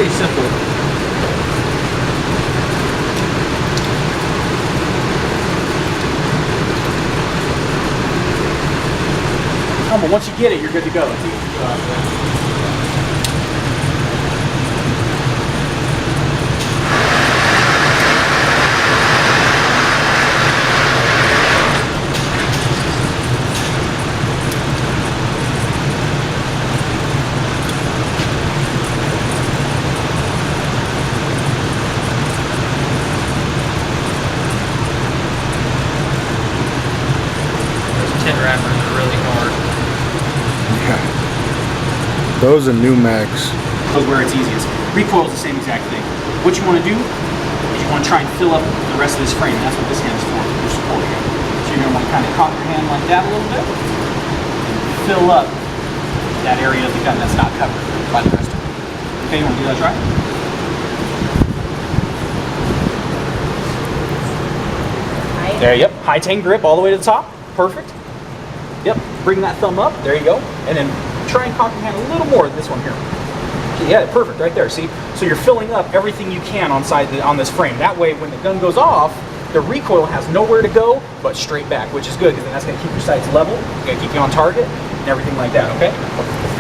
pretty simple. Oh, but once you get it, you're good to go. It's easy. Those are new mags. Those where it's easiest. Recoil is the same exact thing. What you want to do is you want to try and fill up the rest of this frame. That's what this hand is for, your support hand. So you're going to want to kind of cock your hand like that a little bit. And fill up that area of the gun that's not covered by the rest of it. Okay, you want to do that, try? There, yep. High tang grip all the way to the top. Perfect. Yep. Bring that thumb up. There you go. And then try and cock your hand a little more than this one here. Yeah, perfect, right there. See, so you're filling up everything you can on this frame. That way, when the gun goes off, the recoil has nowhere to go but straight back, which is good because then that's going to keep your sights level. It's going to keep you on target and everything like that. Okay.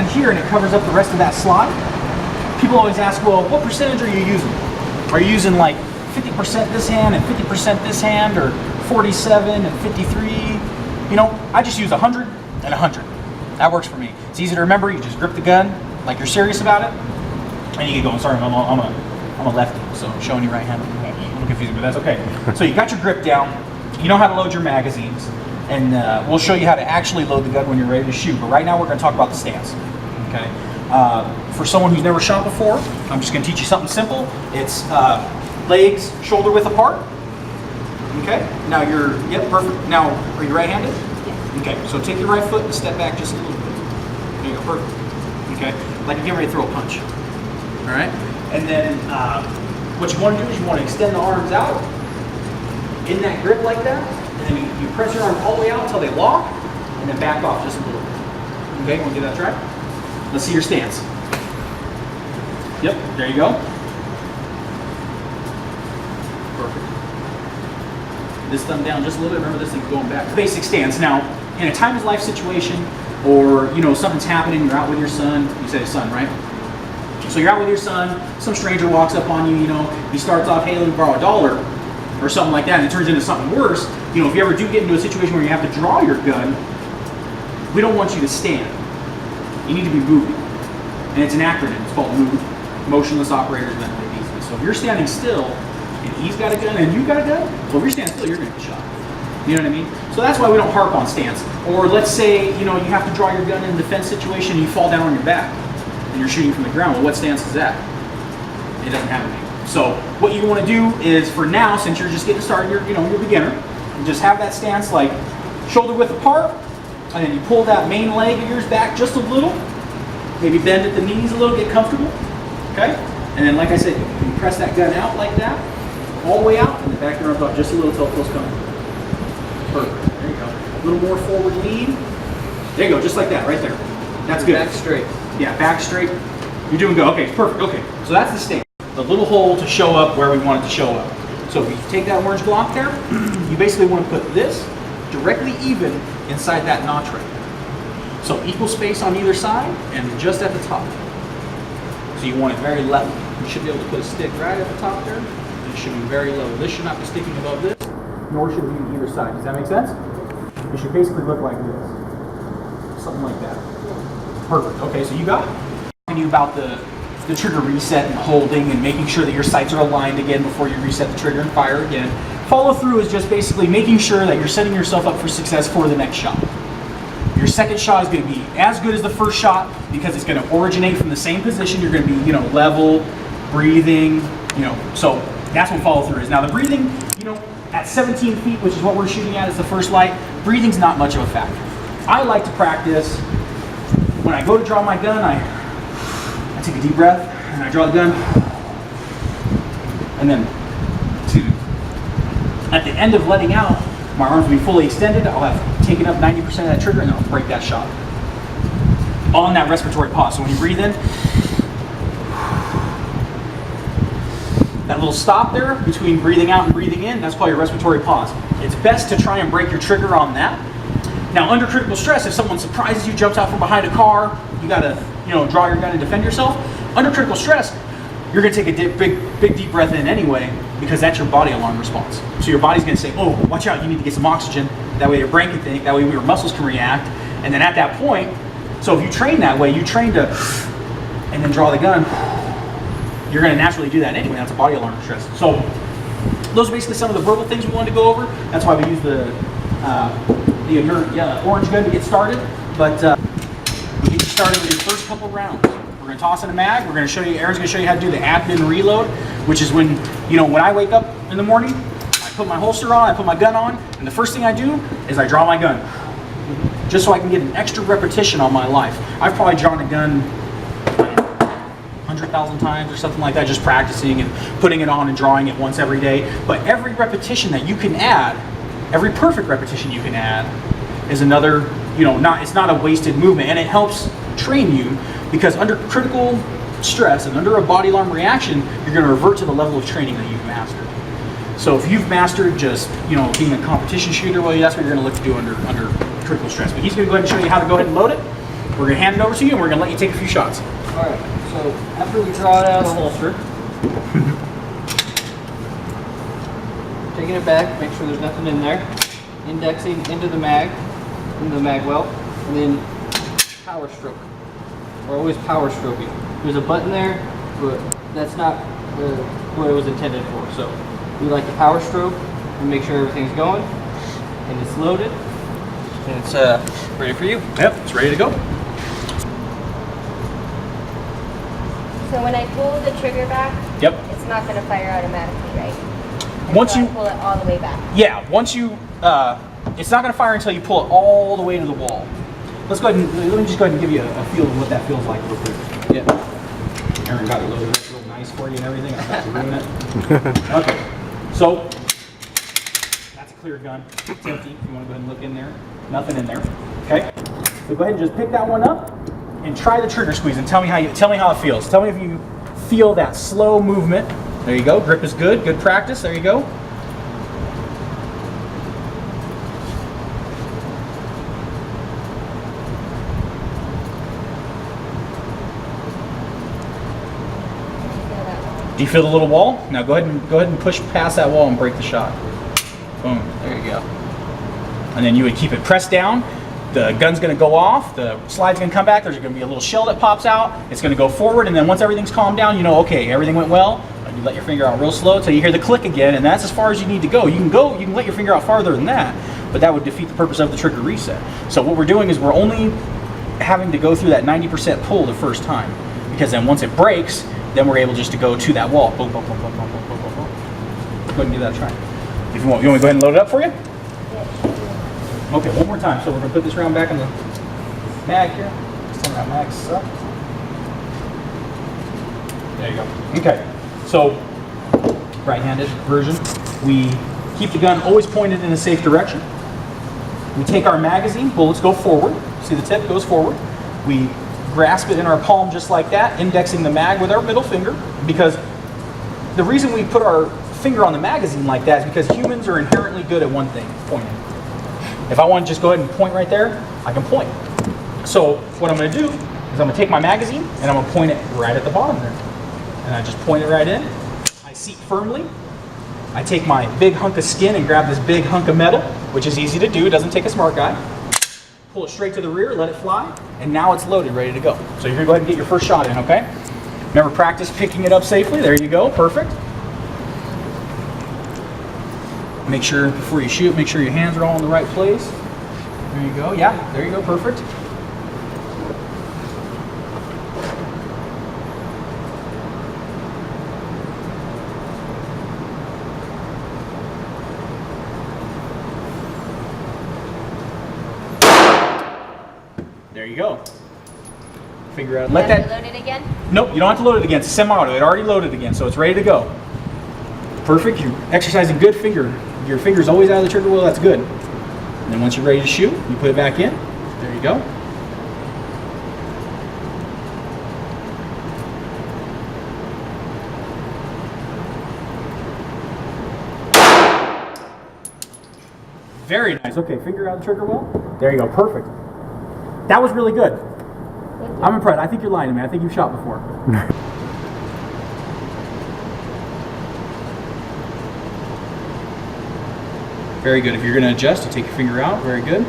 And here, and it covers up the rest of that slot. People always ask, well, what percentage are you using? Are you using like 50% this hand and 50% this hand, or 47 and 53? You know, I just use 100 and 100. That works for me. It's easy to remember. You just grip the gun like you're serious about it, and you get going. Sorry, I'm a lefty, so I'm showing you right-handed. A little confusing, but that's okay. So you got your grip down. You know how to load your magazines, and we'll show you how to actually load the gun when you're ready to shoot. But right now, we're going to talk about the stance. Okay. For someone who's never shot before, I'm just going to teach you something simple. It's legs shoulder width apart. Okay. Now yep, perfect. Now, are you right-handed? Okay, so take your right foot and step back just a little bit. There you go, perfect. Okay, like you're getting ready to throw a punch. All right, and then what you want to do is you want to extend the arms out in that grip like that, and then you press your arms all the way out until they lock, and then back off just a little bit. Okay, want to give that a try? Let's see your stance. Yep, there you go. Perfect. This thumb down just a little bit. Remember, this thing's going back. Basic stance. Now, in a time of life situation, or something's happening, you're out with your son. You said his son, right? So you're out with your son. Some stranger walks up on you. He starts off, "Hey, let me borrow $1," or something like that, and it turns into something worse. If you ever do get into a situation where you have to draw your gun, we don't want you to stand. You need to be moving, and it's an acronym. It's called MOVE. Motionless Operators Mentally Easily. So if you're standing still, and he's got a gun and you've got a gun, well, if you're standing still, you're going to get shot. You know what I mean? So that's why we don't harp on stance. Or let's say, you have to draw your gun in a defense situation and you fall down on your back and you're shooting from the ground. Well, what stance is that? It doesn't have any. So what you want to do is, for now, since you're just getting started, you're a beginner, you just have that stance like shoulder width apart, and then you pull that main leg of yours back just a little, maybe bend at the knees a little, get comfortable, okay? And then, like I said, you press that gun out like that, all the way out, and the back of your arms up just a little till it feels comfortable. Perfect. There you go. A little more forward lean. There you go, just like that, right there. That's good. Back straight. Yeah, back straight. You're doing good. Okay, perfect. Okay, so that's the stance. The little hole to show up where we want it to show up. So if you take that orange block there, you basically want to put this directly even inside that notch right there. So equal space on either side and just at the top. So you want it very level. You should be able to put a stick right at the top there. It should be very level. This should not be sticking above this, nor should it be on either side. Does that make sense? It should basically look like this. Something like that. Perfect. Okay, so you got it. Talking to you about the trigger reset and holding and making sure that your sights are aligned again before you reset the trigger and fire again. Follow through is just basically making sure that you're setting yourself up for success for the next shot. Your second shot is going to be as good as the first shot because it's going to originate from the same position. You're going to be, level, breathing, so that's what follow through is. Now the breathing, at 17 feet, which is what we're shooting at as the first light, breathing's not much of a factor. I like to practice when I go to draw my gun, I take a deep breath and I draw the gun, and then at the end of letting out, my arms will be fully extended. I'll have taken up 90% of that trigger and I'll break that shot on that respiratory pause. So when you breathe in, That little stop there between breathing out and breathing in, that's called your respiratory pause. It's best to try and break your trigger on that. Now, under critical stress, if someone surprises you, jumps out from behind a car, you gotta, draw your gun and defend yourself. Under critical stress, you're gonna take a big deep breath in anyway, because that's your body alarm response. So your body's gonna say, oh, watch out, you need to get some oxygen. That way your brain can think, that way your muscles can react. And then at that point, so if you train that way, you train to, and then draw the gun, you're gonna naturally do that anyway. That's a body alarm stress. So those are basically some of the verbal things we wanted to go over. That's why we use the orange gun to get started. But we'll get you started with your first couple rounds. We're gonna toss in a mag. We're gonna show you, Aaron's gonna show you how to do the admin reload, which is when, when I wake up in the morning, I put my holster on, I put my gun on, and the first thing I do is I draw my gun. Just so I can get an extra repetition on my life. I've probably drawn a gun 100,000 times or something like that, just practicing and putting it on and drawing it once every day. But every repetition that you can add, every perfect repetition you can add, is another, it's not a wasted movement, and it helps train you, because under critical stress and under a body alarm reaction, you're going to revert to the level of training that you've mastered. So if you've mastered just, being a competition shooter, well, that's what you're going to look to do under critical stress. But he's going to go ahead and show you how to go ahead and load it. We're going to hand it over to you, and we're going to let you take a few shots. All right. So after we draw it out of the holster, taking it back, make sure there's nothing in there, indexing into the mag well, and then power stroke. We're always power stroking. There's a button there, but that's not what it was intended for. So we like to power stroke and make sure everything's going, and it's loaded, and it's ready for you. Yep, it's ready to go. So when I pull the trigger back, Yep. It's not going to fire automatically, right? Once I you pull it all the way back. Yeah, once you, it's not going to fire until you pull it all the way to the wall. Let's go ahead and, let me just go ahead and give you a feel of what that feels like real quick. Yeah. Aaron got it loaded up real nice for you and everything. I'm about to ruin it. Okay, so that's a clear gun. It's empty. If you want to go ahead and look in there, nothing in there. Okay, so go ahead and just pick that one up and try the trigger squeeze and tell me how it feels. Tell me if you feel that slow movement. There you go. Grip is good. Good practice. There you go. Do you feel the little wall? Now go ahead and push past that wall and break the shot. Boom. There you go. And then you would keep it pressed down. The gun's going to go off. The slide's going to come back. There's going to be a little shell that pops out. It's going to go forward, and then once everything's calmed down, okay, everything went well. You let your finger out real slow until you hear the click again, and that's as far as you need to go. You can let your finger out farther than that, but that would defeat the purpose of the trigger reset. So what we're doing is we're only having to go through that 90% pull the first time, because then once it breaks, then we're able just to go to that wall. Boom, boom, boom, boom, boom, boom, boom, boom. Go ahead and give that a try. If you want me to go ahead and load it up for you? Okay, one more time. So we're going to put this round back in the mag here. Just turn that mag up. There you go. Okay, so right-handed version. We keep the gun always pointed in a safe direction. We take our magazine, bullets go forward. See the tip goes forward. We grasp it in our palm just like that, indexing the mag with our middle finger, because the reason we put our finger on the magazine like that is because humans are inherently good at one thing, pointing. If I want to just go ahead and point right there, I can point. So what I'm going to do is I'm going to take my magazine and I'm going to point it right at the bottom there. And I just point it right in. I seat firmly. I take my big hunk of skin and grab this big hunk of metal, which is easy to do. It doesn't take a smart guy. Pull it straight to the rear, let it fly, and now it's loaded, ready to go. So you're going to go ahead and get your first shot in, okay? Remember, practice picking it up safely. There you go. Perfect. Make sure, before you shoot, make sure your hands are all in the right place. There you go. Yeah, there you go. Perfect. There you go. Figure out. Let that. Load it again? Nope, you don't have to load it again. It's semi-auto. It already loaded again, so it's ready to go. Perfect. You're exercising good finger. Your finger's always out of the trigger wheel. That's good. And then once you're ready to shoot, you put it back in. There you go. Very nice. Okay, finger out the trigger well. There you go. Perfect. That was really good. I'm impressed. I think you're lying to me. I think you've shot before. Very good. If you're going to adjust, you take your finger out. Very good.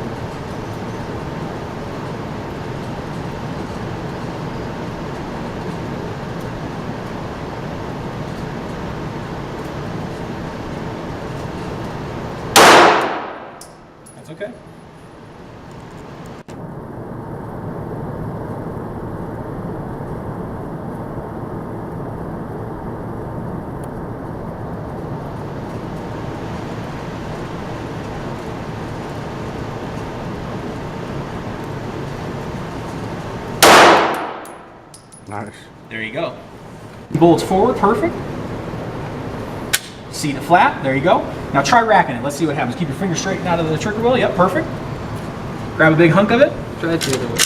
That's okay. Nice. There you go. Bullets forward, perfect. Seat it flat, there you go. Now try racking it. Let's see what happens. Keep your finger straight out of the trigger wheel. Yep, perfect. Grab a big hunk of it. Try it the other way.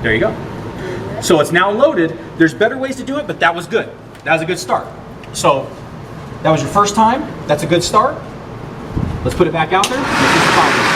There you go. So it's now loaded. There's better ways to do it, but that was good. That was a good start. So that was your first time. That's a good start. Let's put it back out there. Let's get the